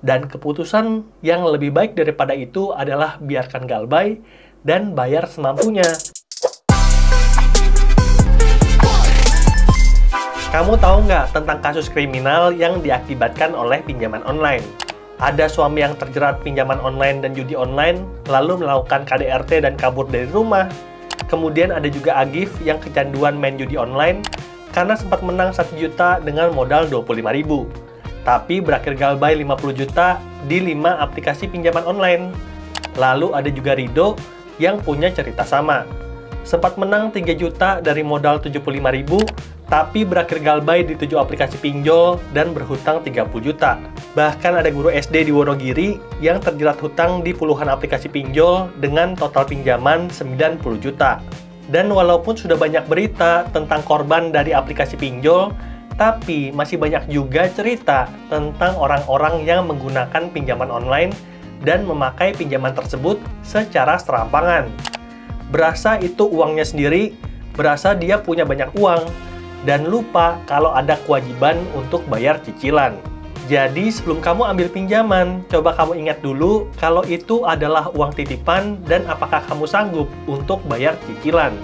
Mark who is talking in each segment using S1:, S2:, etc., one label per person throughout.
S1: Dan keputusan yang lebih baik daripada itu adalah biarkan galbay dan bayar semampunya. Kamu tahu nggak tentang kasus kriminal yang diakibatkan oleh pinjaman online? Ada suami yang terjerat pinjaman online dan judi online, lalu melakukan KDRT dan kabur dari rumah. Kemudian ada juga Agif yang kecanduan main judi online karena sempat menang 1 juta dengan modal 25.000. Tapi berakhir galbay 50 juta di 5 aplikasi pinjaman online. Lalu ada juga Rido yang punya cerita sama. Sempat menang 3 juta dari modal 75.000, tapi berakhir galbay di 7 aplikasi pinjol dan berhutang 30 juta. Bahkan ada guru SD di Wonogiri yang terjerat hutang di puluhan aplikasi pinjol dengan total pinjaman 90 juta. Dan walaupun sudah banyak berita tentang korban dari aplikasi pinjol, tapi masih banyak juga cerita tentang orang-orang yang menggunakan pinjaman online dan memakai pinjaman tersebut secara serampangan. Berasa itu uangnya sendiri, berasa dia punya banyak uang, dan lupa kalau ada kewajiban untuk bayar cicilan. Jadi sebelum kamu ambil pinjaman, coba kamu ingat dulu kalau itu adalah uang titipan dan apakah kamu sanggup untuk bayar cicilan.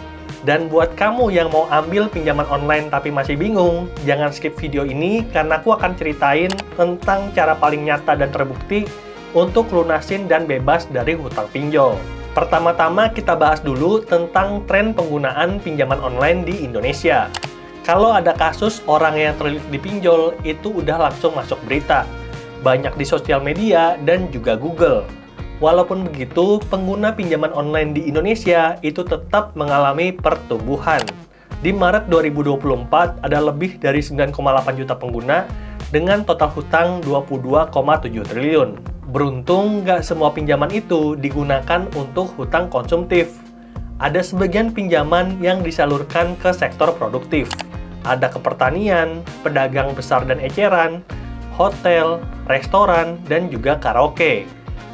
S1: Dan buat kamu yang mau ambil pinjaman online tapi masih bingung, jangan skip video ini karena aku akan ceritain tentang cara paling nyata dan terbukti untuk lunasin dan bebas dari hutang pinjol. Pertama-tama kita bahas dulu tentang tren penggunaan pinjaman online di Indonesia. Kalau ada kasus orang yang terlilit di pinjol, itu udah langsung masuk berita. Banyak di sosial media dan juga Google. Walaupun begitu, pengguna pinjaman online di Indonesia itu tetap mengalami pertumbuhan. Di Maret 2024, ada lebih dari 9,8 juta pengguna dengan total hutang 22,7 triliun. Beruntung, nggak semua pinjaman itu digunakan untuk hutang konsumtif. Ada sebagian pinjaman yang disalurkan ke sektor produktif. Ada ke pertanian, pedagang besar dan eceran, hotel, restoran, dan juga karaoke.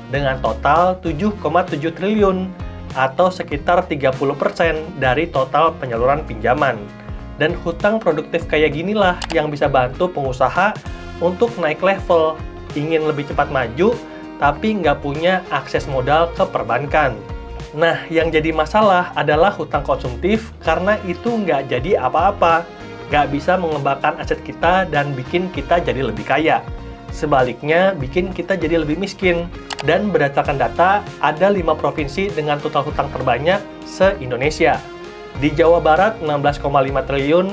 S1: Dengan total 7,7 triliun atau sekitar 30% dari total penyaluran pinjaman. Dan hutang produktif kayak ginilah yang bisa bantu pengusaha untuk naik level, ingin lebih cepat maju, tapi nggak punya akses modal ke perbankan. Nah, yang jadi masalah adalah hutang konsumtif karena itu nggak jadi apa-apa, nggak bisa mengembangkan aset kita dan bikin kita jadi lebih kaya. Sebaliknya, bikin kita jadi lebih miskin. Dan berdasarkan data, ada 5 provinsi dengan total hutang terbanyak se-Indonesia. Di Jawa Barat 16,5 triliun,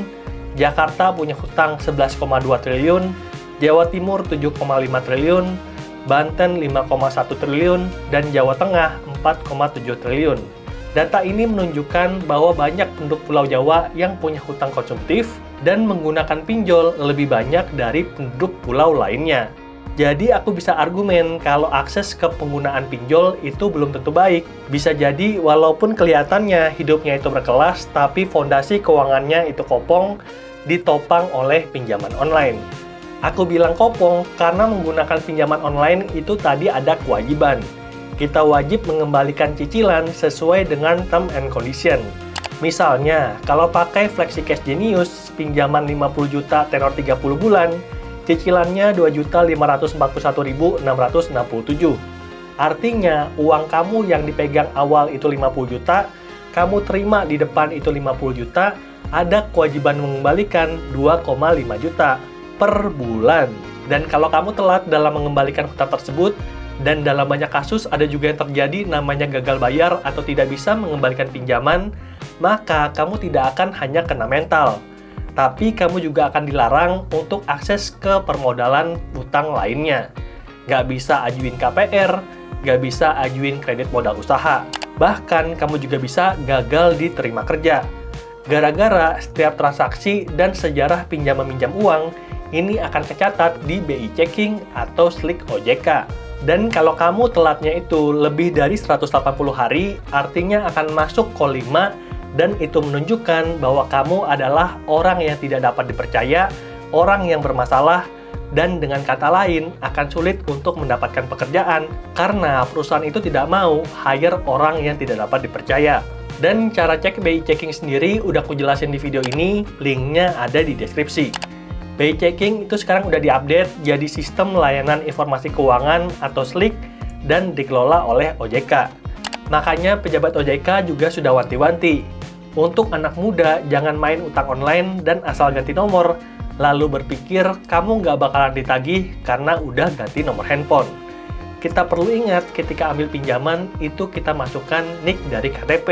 S1: Jakarta punya hutang 11,2 triliun, Jawa Timur 7,5 triliun, Banten 5,1 triliun, dan Jawa Tengah 4,7 triliun. Data ini menunjukkan bahwa banyak penduduk Pulau Jawa yang punya hutang konsumtif dan menggunakan pinjol lebih banyak dari penduduk pulau lainnya. Jadi aku bisa argumen kalau akses ke penggunaan pinjol itu belum tentu baik. Bisa jadi walaupun kelihatannya hidupnya itu berkelas, tapi fondasi keuangannya itu kopong, ditopang oleh pinjaman online. Aku bilang kopong karena menggunakan pinjaman online itu tadi ada kewajiban. Kita wajib mengembalikan cicilan sesuai dengan term and condition. Misalnya, kalau pakai FlexiCash Genius, pinjaman 50 juta tenor 30 bulan, cicilannya 2.541.667. Artinya, uang kamu yang dipegang awal itu 50 juta, kamu terima di depan itu 50 juta, ada kewajiban mengembalikan 2,5 juta per bulan. Dan kalau kamu telat dalam mengembalikan hutang tersebut, dan dalam banyak kasus ada juga yang terjadi namanya gagal bayar atau tidak bisa mengembalikan pinjaman, maka kamu tidak akan hanya kena mental, tapi kamu juga akan dilarang untuk akses ke permodalan hutang lainnya. Nggak bisa ajuin KPR, nggak bisa ajuin kredit modal usaha. Bahkan kamu juga bisa gagal diterima kerja. Gara-gara setiap transaksi dan sejarah pinjam-meminjam uang, ini akan tercatat di BI Checking atau SLIK OJK. Dan kalau kamu telatnya itu lebih dari 180 hari, artinya akan masuk Call 5, dan itu menunjukkan bahwa kamu adalah orang yang tidak dapat dipercaya, orang yang bermasalah, dan dengan kata lain akan sulit untuk mendapatkan pekerjaan karena perusahaan itu tidak mau hire orang yang tidak dapat dipercaya. Dan cara cek BI Checking sendiri udah aku jelasin di video ini, linknya ada di deskripsi. Pay checking itu sekarang udah diupdate jadi sistem layanan informasi keuangan atau SLIK dan dikelola oleh OJK. Makanya pejabat OJK juga sudah wanti-wanti. Untuk anak muda, jangan main utang online dan asal ganti nomor, lalu berpikir kamu nggak bakalan ditagih karena udah ganti nomor handphone. Kita perlu ingat ketika ambil pinjaman, itu kita masukkan NIK dari KTP.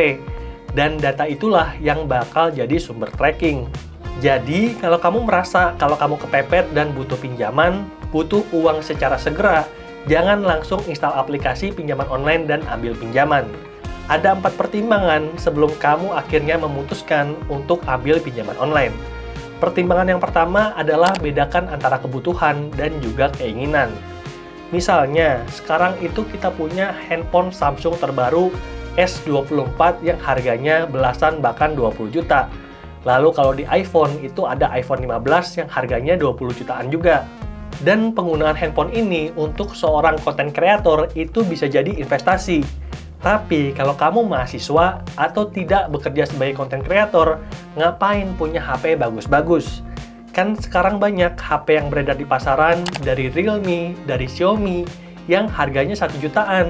S1: Dan data itulah yang bakal jadi sumber tracking. Jadi, kalau kamu merasa kalau kamu kepepet dan butuh pinjaman, butuh uang secara segera, jangan langsung install aplikasi pinjaman online dan ambil pinjaman. Ada 4 pertimbangan sebelum kamu akhirnya memutuskan untuk ambil pinjaman online. Pertimbangan yang pertama adalah bedakan antara kebutuhan dan juga keinginan. Misalnya, sekarang itu kita punya handphone Samsung terbaru S24 yang harganya belasan bahkan 20 juta. Lalu kalau di iPhone itu ada iPhone 15 yang harganya 20 jutaan juga. Dan penggunaan handphone ini untuk seorang content creator itu bisa jadi investasi. Tapi kalau kamu mahasiswa atau tidak bekerja sebagai content creator, ngapain punya HP bagus-bagus? Kan sekarang banyak HP yang beredar di pasaran dari Realme, dari Xiaomi yang harganya 1 jutaan.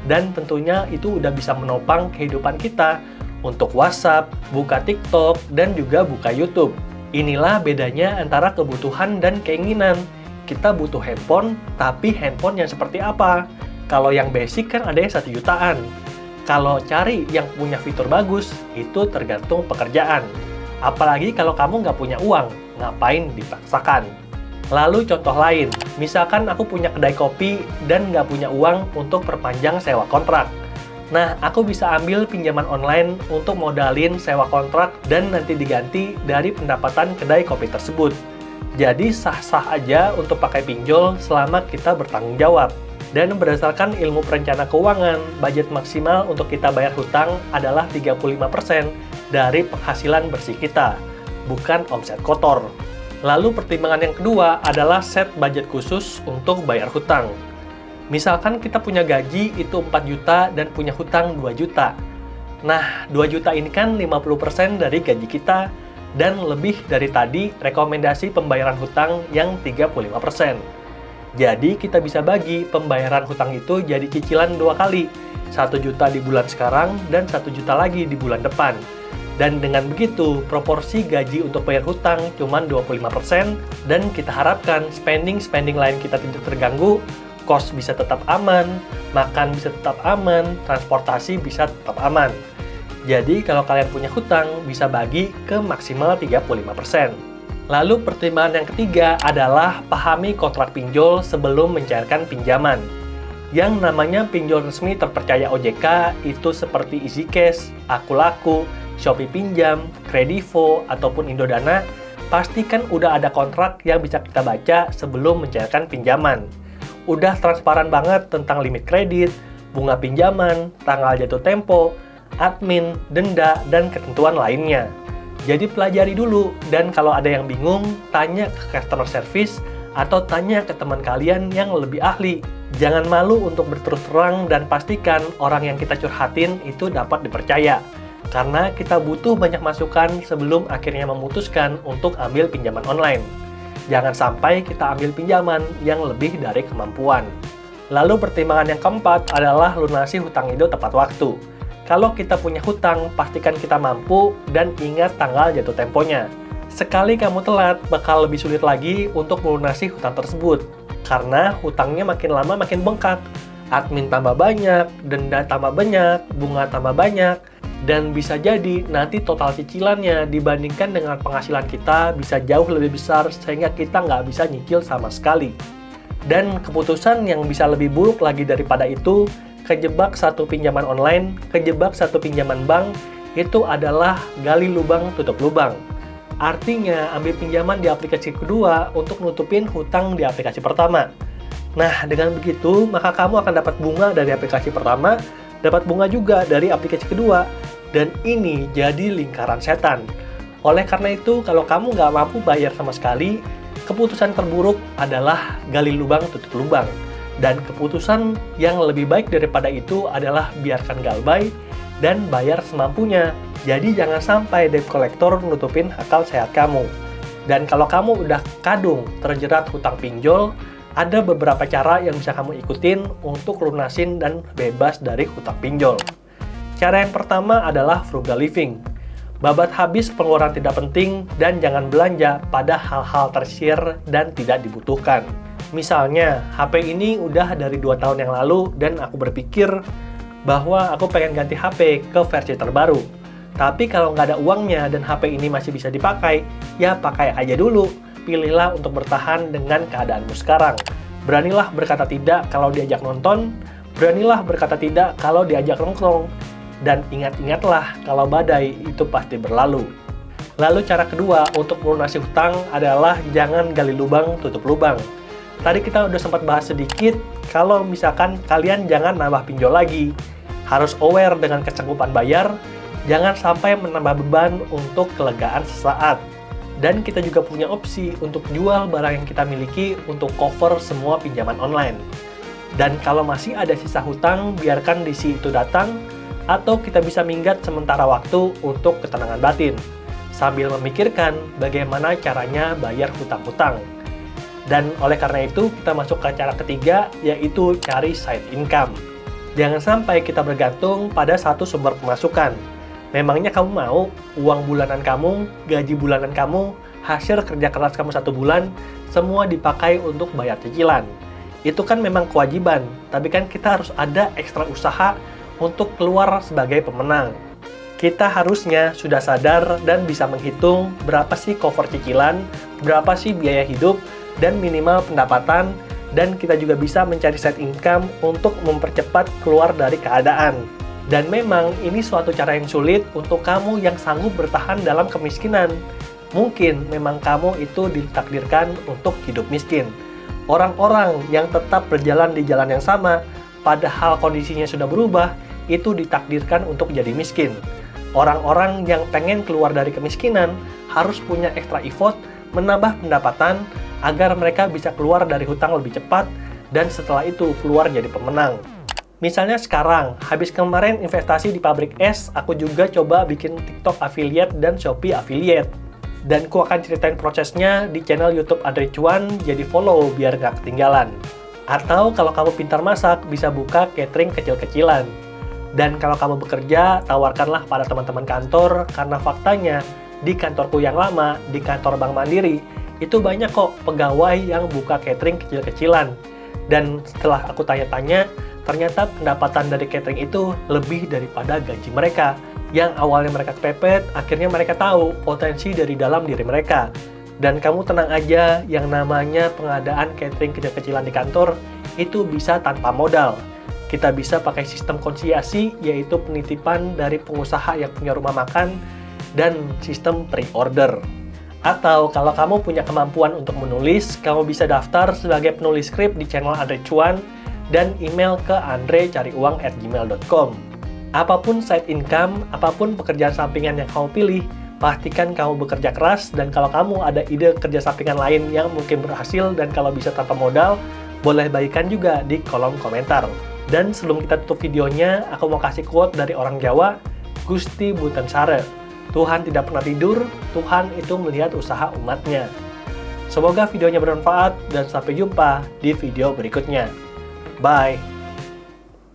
S1: Dan tentunya itu udah bisa menopang kehidupan kita untuk WhatsApp, buka TikTok, dan juga buka YouTube. Inilah bedanya antara kebutuhan dan keinginan. Kita butuh handphone, tapi handphone yang seperti apa? Kalau yang basic kan ada yang 1 jutaan. Kalau cari yang punya fitur bagus, itu tergantung pekerjaan. Apalagi kalau kamu nggak punya uang, ngapain dipaksakan? Lalu contoh lain, misalkan aku punya kedai kopi dan nggak punya uang untuk perpanjang sewa kontrak. Nah, aku bisa ambil pinjaman online untuk modalin sewa kontrak dan nanti diganti dari pendapatan kedai kopi tersebut. Jadi sah-sah aja untuk pakai pinjol selama kita bertanggung jawab. Dan berdasarkan ilmu perencana keuangan, budget maksimal untuk kita bayar hutang adalah 35% dari penghasilan bersih kita, bukan omset kotor. Lalu pertimbangan yang kedua adalah set budget khusus untuk bayar hutang. Misalkan kita punya gaji itu 4 juta dan punya hutang 2 juta. Nah, 2 juta ini kan 50% dari gaji kita dan lebih dari tadi rekomendasi pembayaran hutang yang 35%. Jadi kita bisa bagi pembayaran hutang itu jadi cicilan 2 kali. 1 juta di bulan sekarang dan 1 juta lagi di bulan depan. Dan dengan begitu, proporsi gaji untuk bayar hutang cuma 25% dan kita harapkan spending lain kita tidak terganggu, kos bisa tetap aman, makan bisa tetap aman, transportasi bisa tetap aman. Jadi kalau kalian punya hutang, bisa bagi ke maksimal 35%. Lalu pertimbangan yang ketiga adalah pahami kontrak pinjol sebelum mencairkan pinjaman. Yang namanya pinjol resmi terpercaya OJK itu seperti EasyCash, Akulaku, Shopee Pinjam, Kredivo, ataupun Indodana, pastikan udah ada kontrak yang bisa kita baca sebelum mencairkan pinjaman. Udah transparan banget tentang limit kredit, bunga pinjaman, tanggal jatuh tempo, admin, denda, dan ketentuan lainnya. Jadi pelajari dulu, dan kalau ada yang bingung, tanya ke customer service atau tanya ke teman kalian yang lebih ahli. Jangan malu untuk berterus terang dan pastikan orang yang kita curhatin itu dapat dipercaya. Karena kita butuh banyak masukan sebelum akhirnya memutuskan untuk ambil pinjaman online. Jangan sampai kita ambil pinjaman yang lebih dari kemampuan. Lalu pertimbangan yang keempat adalah lunasi hutang itu tepat waktu. Kalau kita punya hutang, pastikan kita mampu dan ingat tanggal jatuh temponya. Sekali kamu telat, bakal lebih sulit lagi untuk melunasi hutang tersebut. Karena hutangnya makin lama makin bengkak. Admin tambah banyak, denda tambah banyak, bunga tambah banyak, dan bisa jadi nanti total cicilannya dibandingkan dengan penghasilan kita bisa jauh lebih besar sehingga kita nggak bisa nyicil sama sekali. Dan keputusan yang bisa lebih buruk lagi daripada itu, kejebak satu pinjaman online, kejebak satu pinjaman bank, itu adalah gali lubang tutup lubang. Artinya ambil pinjaman di aplikasi kedua untuk nutupin hutang di aplikasi pertama. Nah, dengan begitu maka kamu akan dapat bunga dari aplikasi pertama, dapat bunga juga dari aplikasi kedua. Dan ini jadi lingkaran setan. Oleh karena itu, kalau kamu nggak mampu bayar sama sekali, keputusan terburuk adalah gali lubang tutup lubang. Dan keputusan yang lebih baik daripada itu adalah biarkan galbay dan bayar semampunya. Jadi jangan sampai debt collector nutupin akal sehat kamu. Dan kalau kamu udah kadung terjerat hutang pinjol, ada beberapa cara yang bisa kamu ikutin untuk lunasin dan bebas dari hutang pinjol. Cara yang pertama adalah frugal living. Babat habis pengeluaran tidak penting dan jangan belanja pada hal-hal tersier dan tidak dibutuhkan. Misalnya, HP ini udah dari 2 tahun yang lalu dan aku berpikir bahwa aku pengen ganti HP ke versi terbaru. Tapi kalau nggak ada uangnya dan HP ini masih bisa dipakai, ya pakai aja dulu. Pilihlah untuk bertahan dengan keadaanmu sekarang. Beranilah berkata tidak kalau diajak nonton, beranilah berkata tidak kalau diajak nongkrong. Dan ingat-ingatlah kalau badai itu pasti berlalu. Lalu cara kedua untuk melunasi hutang adalah jangan gali lubang tutup lubang. Tadi kita udah sempat bahas sedikit kalau misalkan kalian jangan nambah pinjol lagi. Harus aware dengan kesanggupan bayar, jangan sampai menambah beban untuk kelegaan sesaat. Dan kita juga punya opsi untuk jual barang yang kita miliki untuk cover semua pinjaman online. Dan kalau masih ada sisa hutang, biarkan DC itu datang, atau kita bisa minggat sementara waktu untuk ketenangan batin, sambil memikirkan bagaimana caranya bayar hutang-hutang. Dan oleh karena itu, kita masuk ke cara ketiga, yaitu cari side income. Jangan sampai kita bergantung pada satu sumber pemasukan. Memangnya kamu mau uang bulanan kamu, gaji bulanan kamu, hasil kerja keras kamu 1 bulan, semua dipakai untuk bayar cicilan? Itu kan memang kewajiban, tapi kan kita harus ada ekstra usaha untuk keluar sebagai pemenang. Kita harusnya sudah sadar dan bisa menghitung berapa sih cover cicilan, berapa sih biaya hidup, dan minimal pendapatan, dan kita juga bisa mencari side income untuk mempercepat keluar dari keadaan. Dan memang ini suatu cara yang sulit untuk kamu yang sanggup bertahan dalam kemiskinan. Mungkin memang kamu itu ditakdirkan untuk hidup miskin. Orang-orang yang tetap berjalan di jalan yang sama, padahal kondisinya sudah berubah, itu ditakdirkan untuk jadi miskin. Orang-orang yang pengen keluar dari kemiskinan harus punya extra effort, menambah pendapatan, agar mereka bisa keluar dari hutang lebih cepat, dan setelah itu keluar jadi pemenang. Misalnya sekarang, habis kemarin investasi di pabrik es, aku juga coba bikin TikTok affiliate dan Shopee affiliate. Dan aku akan ceritain prosesnya di channel YouTube Andre Cuan, jadi follow biar gak ketinggalan. Atau kalau kamu pintar masak, bisa buka catering kecil-kecilan. Dan kalau kamu bekerja, tawarkanlah pada teman-teman kantor, karena faktanya, di kantorku yang lama, di kantor Bank Mandiri, itu banyak kok pegawai yang buka catering kecil-kecilan. Dan setelah aku tanya-tanya, ternyata pendapatan dari catering itu lebih daripada gaji mereka. Yang awalnya mereka kepepet, akhirnya mereka tahu potensi dari dalam diri mereka. Dan kamu tenang aja, yang namanya pengadaan catering kecil-kecilan di kantor, itu bisa tanpa modal. Kita bisa pakai sistem konsiasi, yaitu penitipan dari pengusaha yang punya rumah makan, dan sistem pre-order. Atau kalau kamu punya kemampuan untuk menulis, kamu bisa daftar sebagai penulis skrip di channel Andre Cuan, dan email ke andre.cariuang@gmail.com. Apapun side income, apapun pekerjaan sampingan yang kamu pilih, pastikan kamu bekerja keras, dan kalau kamu ada ide kerja sampingan lain yang mungkin berhasil dan kalau bisa tanpa modal, boleh bagikan juga di kolom komentar. Dan sebelum kita tutup videonya, aku mau kasih quote dari orang Jawa, Gusti Boten Sare. Tuhan tidak pernah tidur, Tuhan itu melihat usaha umatnya. Semoga videonya bermanfaat dan sampai jumpa di video berikutnya. Bye!